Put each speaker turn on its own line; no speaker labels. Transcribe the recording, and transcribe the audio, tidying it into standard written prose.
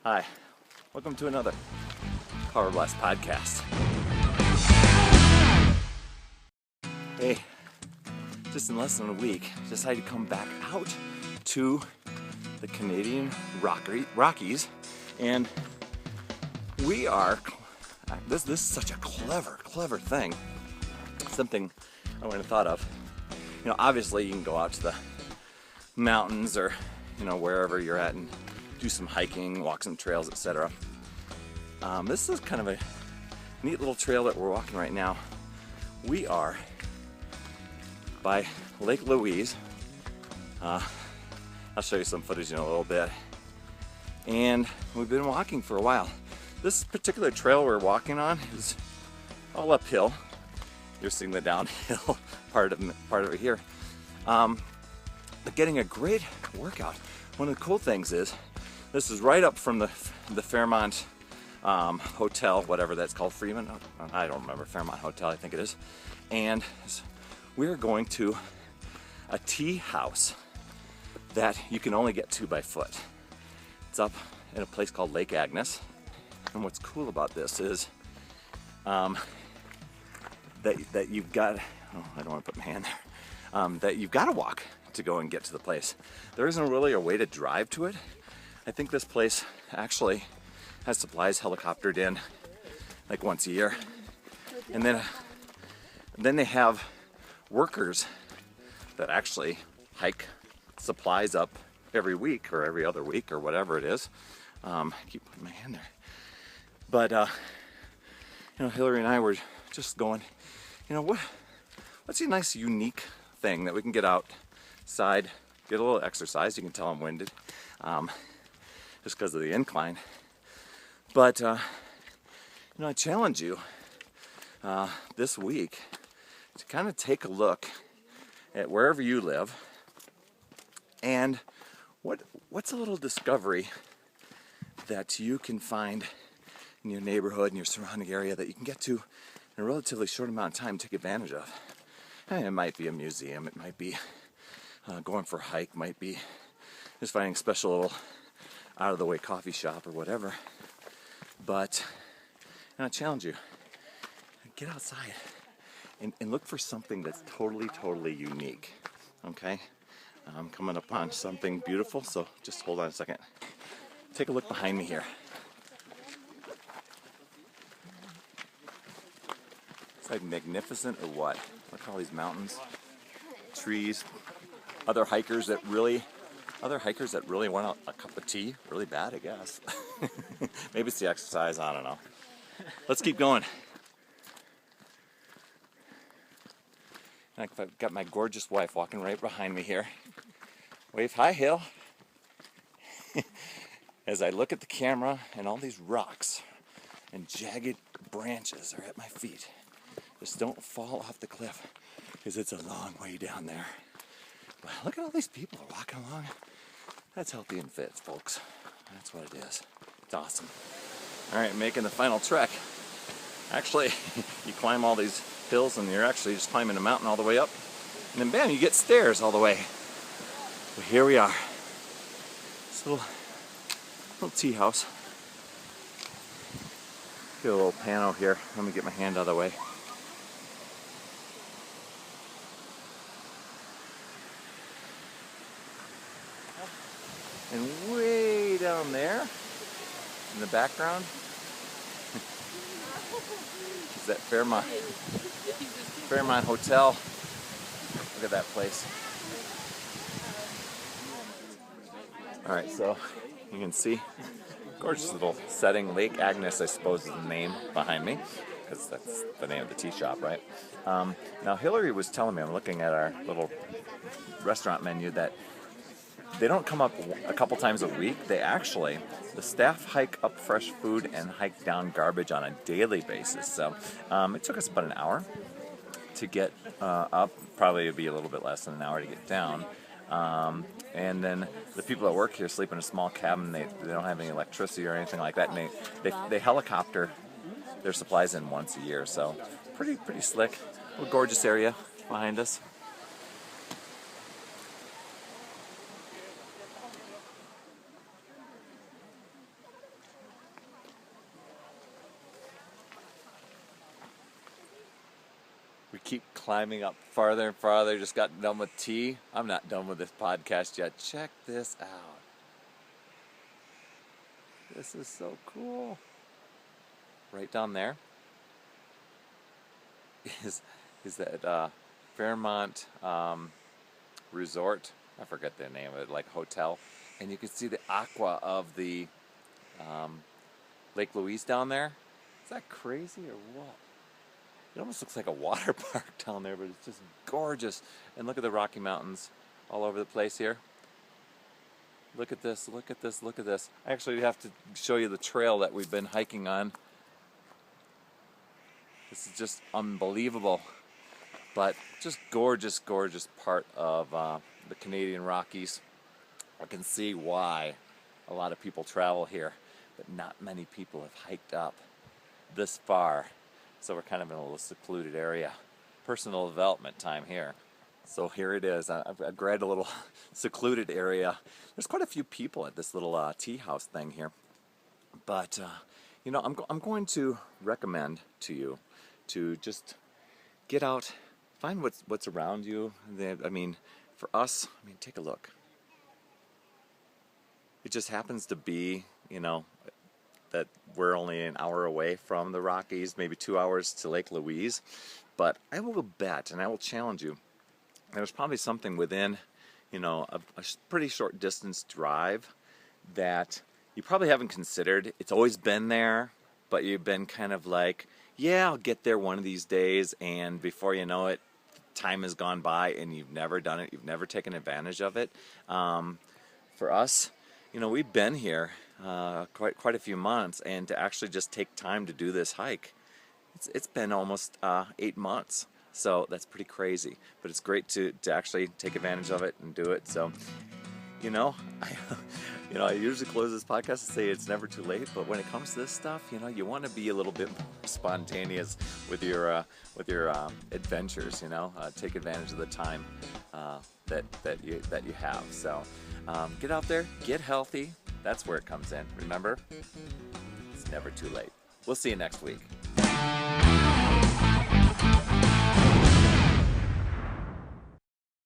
Hi, welcome to another Power Blast podcast. Hey, just in less than a week, decided to come back out to the Canadian Rockies, and we are, this is such a clever thing, something I wouldn't have thought of. You know, obviously you can go out to the mountains or, you know, wherever you're at and do some hiking, walk some trails, etc. This is kind of a neat little trail that we're walking right now. We are by Lake Louise. I'll show you some footage in a little bit. And we've been walking for a while. This particular trail we're walking on is all uphill. You're seeing the downhill part of it here. But getting a great workout. One of the cool things is, this is right up from the Fairmont Hotel, whatever that's called, Freeman. I don't remember, Fairmont Hotel, I think it is. And we're going to a tea house that you can only get to by foot. It's up in a place called Lake Agnes. And what's cool about this is that you've got, I don't want to put my hand there, that you've got to walk to go and get to the place. There isn't really a way to drive to it. I think this place actually has supplies helicoptered in like once a year. And then they have workers that actually hike supplies up every week or every other week or whatever it is. I keep putting my hand there. But, you know, Hillary and I were just going, you know, what's a nice unique thing that we can get outside, get a little exercise. You can tell I'm winded. Just because of the incline. But, you know, I challenge you this week to kind of take a look at wherever you live and what's a little discovery that you can find in your neighborhood, in your surrounding area, that you can get to in a relatively short amount of time, take advantage of. And it might be a museum, it might be going for a hike, might be just finding a special little out-of-the-way coffee shop or whatever. But I challenge you, get outside and look for something that's totally unique, okay? I'm coming upon something beautiful, so just hold on a second. Take a look behind me here. It's like magnificent or what? Look at all these mountains, trees, other hikers that really want a cup of tea really bad, I guess. Maybe it's the exercise, I don't know. Let's keep going. I've got my gorgeous wife walking right behind me here. Wave hi, Hill. As I look at the camera and all these rocks and jagged branches are at my feet. Just don't fall off the cliff, because it's a long way down there. But look at all these people walking along. That's healthy and fit, folks. That's what it is. It's awesome. All right, making the final trek. Actually, you climb all these hills and you're actually just climbing a mountain all the way up. And then bam, you get stairs all the way. But here we are. This little tea house. Get a little pano here. Let me get my hand out of the way. And way down there, in the background, is that Fairmont Hotel. Look at that place. All right, so you can see, gorgeous little setting. Lake Agnes, I suppose, is the name behind me, because that's the name of the tea shop, right? Now, Hillary was telling me, I'm looking at our little restaurant menu, that they don't come up a couple times a week. The staff hike up fresh food and hike down garbage on a daily basis. So it took us about an hour to get up. Probably it'd be a little bit less than an hour to get down. And then the people that work here sleep in a small cabin. They don't have any electricity or anything like that. And they helicopter their supplies in once a year. So pretty slick. A gorgeous area behind us. keep climbing up farther and farther. Just got done with tea. I'm not done with this podcast yet. Check this out. This is so cool. Right down there is that Fairmont Resort. I forget the name of it, like hotel. And you can see the aqua of the Lake Louise down there. Is that crazy or what? It almost looks like a water park down there, but it's just gorgeous. And look at the Rocky Mountains all over the place here. Look at this, look at this, look at this. I actually have to show you the trail that we've been hiking on. This is just unbelievable. But just gorgeous, gorgeous part of the Canadian Rockies. I can see why a lot of people travel here, but not many people have hiked up this far. So we're kind of in a little secluded area. Personal development time here. So here it is. I've grabbed a little secluded area. There's quite a few people at this little tea house thing here. But, you know, I'm going to recommend to you to just get out, find what's around you. I mean, for us, I mean, take a look. It just happens to be, you know, that we're only an hour away from the Rockies, maybe 2 hours to Lake Louise. But I will bet, and I will challenge you, there's probably something within, you know, a pretty short distance drive that you probably haven't considered. It's always been there, but you've been kind of like, yeah, I'll get there one of these days, and before you know it, time has gone by and you've never done it, you've never taken advantage of it. For us, you know, we've been here quite a few months, and to actually just take time to do this hike, it's been almost 8 months. So that's pretty crazy, but it's great to actually take advantage of it and do it. So, you know, I usually close this podcast and say it's never too late, but when it comes to this stuff, you know, you want to be a little bit more spontaneous with your adventures. You know, take advantage of the time that you have. So, get out there, get healthy. That's where it comes in. Remember, it's never too late. We'll see you next week.